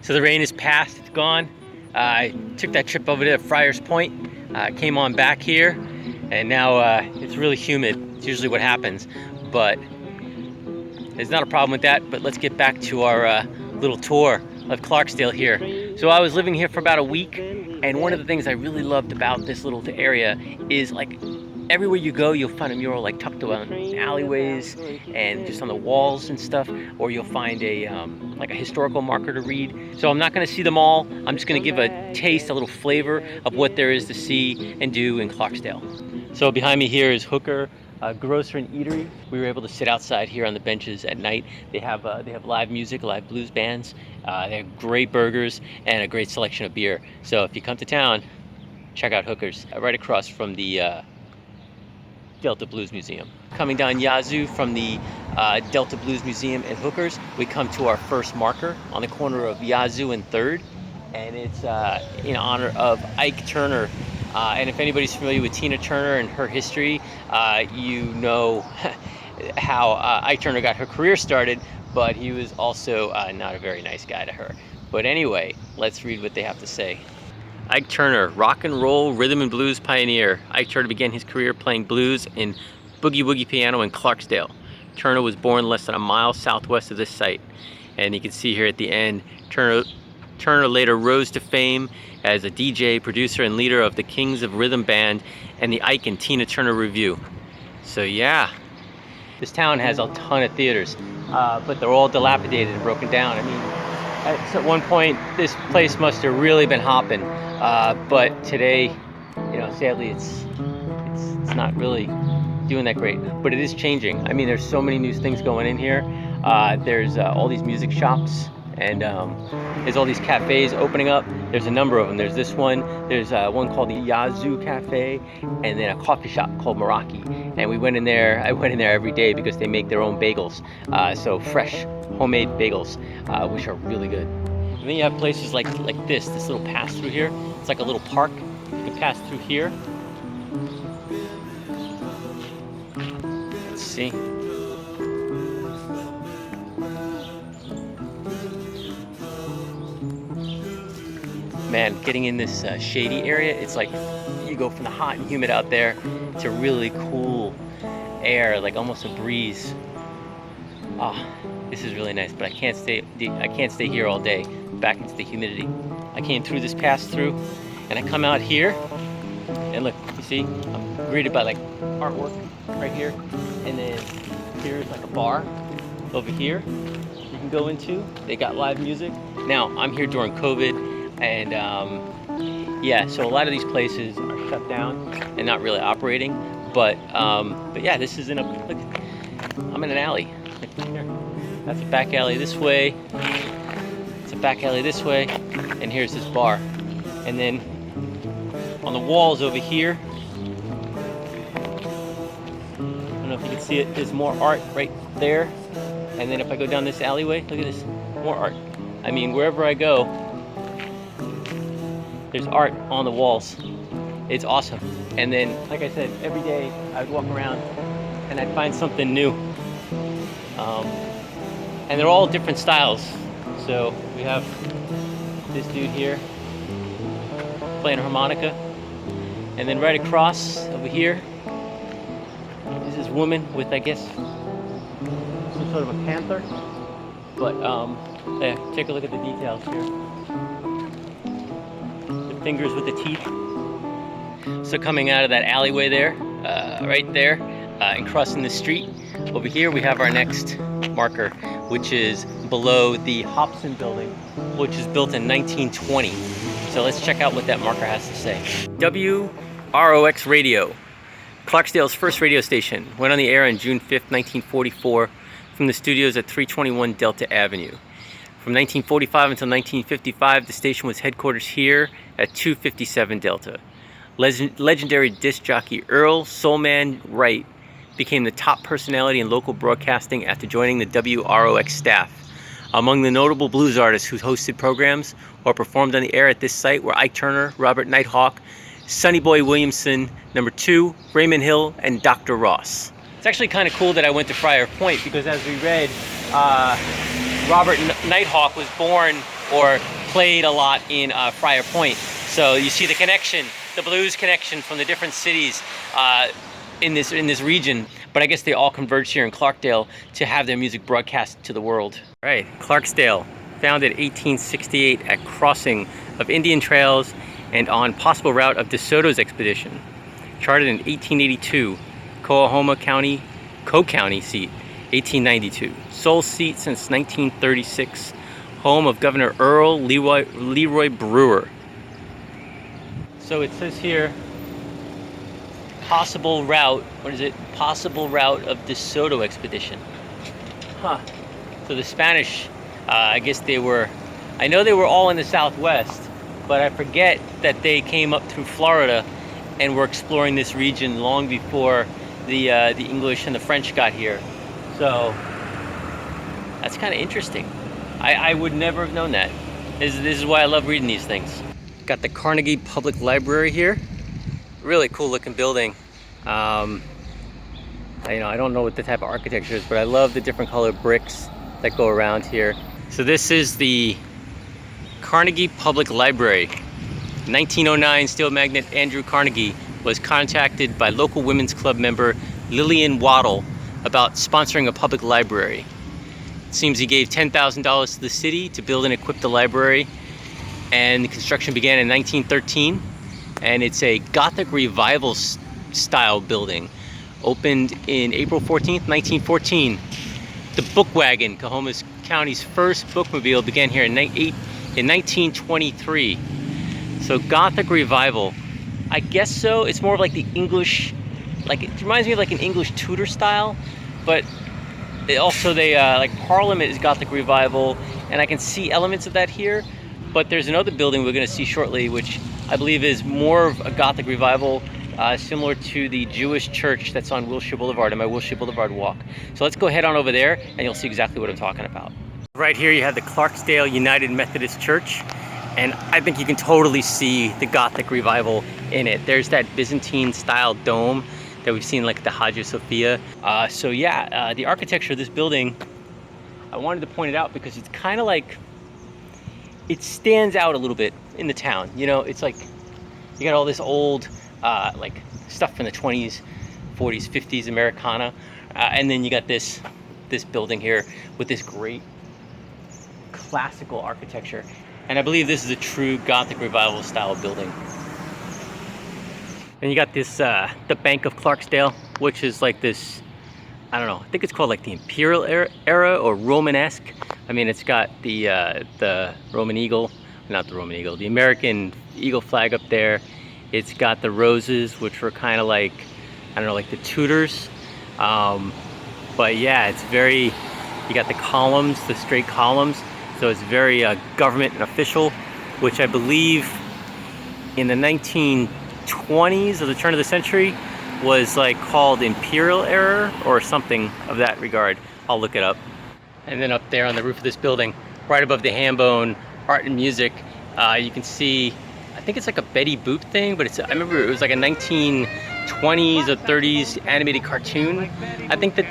So the rain is past, it's gone. I took that trip over to Friars Point, came on back here, and now it's really humid. It's usually what happens, but there's not a problem with that. But let's get back to our little tour of Clarksdale here. So I was living here for about a week, and one of the things I really loved about this little area is like everywhere you go, you'll find a mural like tucked around alleyways and just on the walls and stuff, or you'll find a like a historical marker to read. So I'm not going to see them all. I'm just going to give a taste, a little flavor of what there is to see and do in Clarksdale. So behind me here is Hooker Grocer and Eatery. We were able to sit outside here on the benches at night. They have live music, live blues bands. They have great burgers and a great selection of beer. So if you come to town, check out Hooker's, right across from the Delta Blues Museum. Coming down Yazoo from the Delta Blues Museum and Hooker's, we come to our first marker on the corner of Yazoo and 3rd, and it's in honor of Ike Turner. And if anybody's familiar with Tina Turner and her history, you know how Ike Turner got her career started, but he was also not a very nice guy to her. But anyway, let's read what they have to say. Ike Turner, rock and roll, rhythm and blues pioneer. Ike Turner began his career playing blues in boogie woogie piano in Clarksdale. Turner was born less than a mile southwest of this site. And you can see here at the end, Turner later rose to fame as a DJ, producer, and leader of the Kings of Rhythm Band and the Ike and Tina Turner Review. So yeah, this town has a ton of theaters, but they're all dilapidated and broken down. I mean, at one point, this place must have really been hopping, but today, you know, sadly, it's not really doing that great. But it is changing. I mean, there's so many new things going in here. There's all these music shops, and there's all these cafes opening up. There's a number of them. There's this one. There's one called the Yazoo Cafe, and then a coffee shop called Meraki. And we went in there. I went in there every day because they make their own bagels. So fresh, homemade bagels, which are really good. And then you have places like this little pass through here. It's like a little park. You can pass through here. Let's see. Man, getting in this shady area, it's like you go from the hot and humid out there to really cool air, like almost a breeze. Ah, this is really nice, but I can't stay here all day, back into the humidity. I came through this pass-through, and I come out here, and look, you see, I'm greeted by like artwork right here, and then here's like a bar over here you can go into. They got live music. Now, I'm here during COVID, and yeah, so a lot of these places are shut down and not really operating. But yeah, this is look, I'm in an alley. Look, here. That's a back alley this way. It's a back alley this way, and here's this bar. And then on the walls over here, I don't know if you can see it, there's more art right there. And then if I go down this alleyway, look at this, more art. I mean, wherever I go, there's art on the walls. It's awesome. And then, like I said, every day I'd walk around and I'd find something new. And they're all different styles. So we have this dude here playing a harmonica. And then right across over here is this woman with, I guess, some sort of a panther. But yeah, take a look at the details here. Fingers with the teeth. So coming out of that alleyway there, right there, and crossing the street, over here we have our next marker, which is below the Hobson building, which is built in 1920. So let's check out what that marker has to say. Wrox Radio, Clarksdale's first radio station, went on the air on June 5th, 1944, from the studios at 321 Delta Avenue. From 1945 until 1955, the station was headquarters here at 257 Delta. Legendary disc jockey Earl Soulman Wright became the top personality in local broadcasting after joining the WROX staff. Among the notable blues artists who hosted programs or performed on the air at this site were Ike Turner, Robert Nighthawk, Sonny Boy Williamson, Number 2, Raymond Hill, and Dr. Ross. It's actually kind of cool that I went to Friars Point because, as we read, Robert Nighthawk was born or played a lot in Friars Point. So you see the connection, the blues connection from the different cities in this region. But I guess they all converged here in Clarksdale to have their music broadcast to the world. All right, Clarksdale, founded 1868 at crossing of Indian trails and on possible route of DeSoto's expedition. Chartered in 1882, Coahoma County, Co-County seat, 1892. Sole seat since 1936. Home of Governor Earl Leroy Brewer. So it says here, possible route, what is it? Possible route of DeSoto expedition. Huh. So the Spanish, I guess they were, I know they were all in the Southwest, but I forget that they came up through Florida and were exploring this region long before the English and the French got here. So that's kind of interesting. I would never have known that. This is why I love reading these things. Got the Carnegie Public Library here. Really cool looking building. I don't know what the type of architecture is, but I love the different colored bricks that go around here. So this is the Carnegie Public Library. 1909, steel magnate Andrew Carnegie was contacted by local women's club member Lillian Waddle about sponsoring a public library. It seems he gave $10,000 to the city to build and equip the library, and the construction began in 1913, and it's a Gothic Revival style building. Opened in April 14th, 1914. The Book Wagon, Coahoma County's first bookmobile, began here in 1923. So Gothic Revival, I guess so. It's more of like the English, like it reminds me of like an English Tudor style, but also like Parliament is Gothic Revival, and I can see elements of that here. But there's another building we're going to see shortly, which I believe is more of a Gothic Revival, similar to the Jewish church that's on Wilshire Boulevard, in my Wilshire Boulevard walk. So let's go head on over there, and you'll see exactly what I'm talking about. Right here you have the Clarksdale United Methodist Church, and I think you can totally see the Gothic Revival in it. There's that Byzantine style dome that we've seen like the Hagia Sophia. So yeah, the architecture of this building, I wanted to point it out because it's kind of like, it stands out a little bit in the town. You know, it's like, you got all this old, like stuff from the 20s, 40s, 50s Americana. And then you got this building here with this great classical architecture. And I believe this is a true Gothic Revival style building. And you got this, the Bank of Clarksdale, which is like this, I don't know, I think it's called like the Imperial Era or Romanesque. I mean, it's got the Roman eagle, not the Roman eagle, the American eagle flag up there. It's got the roses, which were kind of like, I don't know, like the Tudors. But yeah, it's very, you got the columns, the straight columns. So it's very government and official, which I believe in the 1920s, or the turn of the century, was like called Imperial Error or something of that regard. I'll look it up. And then up there on the roof of this building, right above the Hambone Art and Music, you can see, I think it's like a Betty Boop thing, but I remember it was like a 1920s or 30s animated cartoon. I think that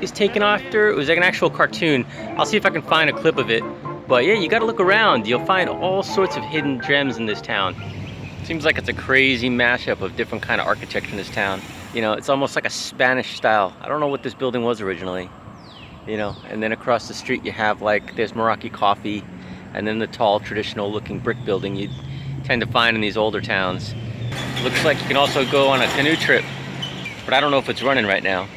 is taken after. It was like an actual cartoon. I'll see if I can find a clip of it. But yeah, you gotta look around. You'll find all sorts of hidden gems in this town. Seems like it's a crazy mashup of different kind of architecture in this town. You know, it's almost like a Spanish style. I don't know what this building was originally. You know, and then across the street you have like, there's Meraki Coffee, and then the tall traditional looking brick building you tend to find in these older towns. Looks like you can also go on a canoe trip, but I don't know if it's running right now.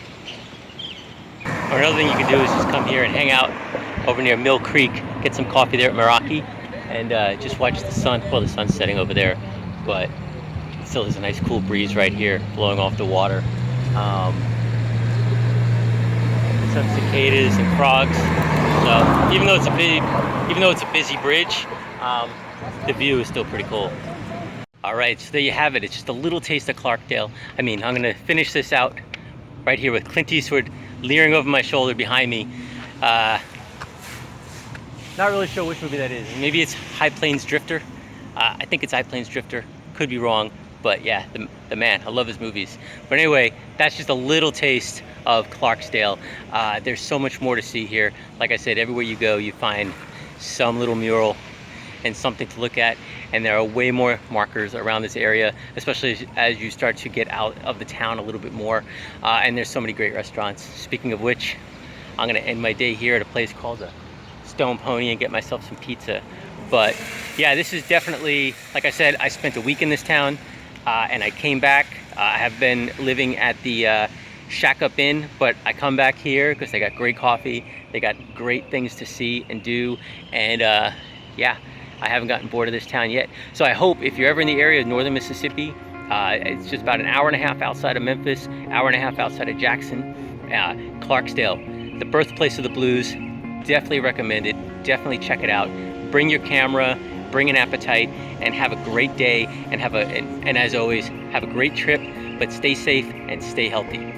Or another thing you can do is just come here and hang out over near Mill Creek, get some coffee there at Meraki, and just watch the sun. Well, the sun's setting over there, but still there's a nice cool breeze right here blowing off the water. Some cicadas and frogs. So even though it's a busy bridge, the view is still pretty cool. All right, so there you have it. It's just a little taste of Clarksdale. I mean, I'm gonna finish this out right here with Clint Eastwood leering over my shoulder behind me. Not really sure which movie that is. Maybe it's High Plains Drifter. I think it's High Plains Drifter. Could be wrong, but yeah, the man. I love his movies. But anyway, that's just a little taste of Clarksdale. There's so much more to see here. Like I said, everywhere you go, you find some little mural and something to look at. And there are way more markers around this area, especially as you start to get out of the town a little bit more. And there's so many great restaurants. Speaking of which, I'm gonna end my day here at a place called the Stone Pony and get myself some pizza. But yeah, this is definitely, like I said, I spent a week in this town and I came back. I have been living at the Shack Up Inn, but I come back here because they got great coffee, they got great things to see and do, and yeah, I haven't gotten bored of this town yet. So I hope if you're ever in the area of northern Mississippi, it's just about an hour and a half outside of Memphis, hour and a half outside of Jackson, Clarksdale, the birthplace of the blues. Definitely recommend it. Definitely check it out. Bring your camera, bring an appetite, and have a great day. And and as always, have a great trip. But stay safe and stay healthy.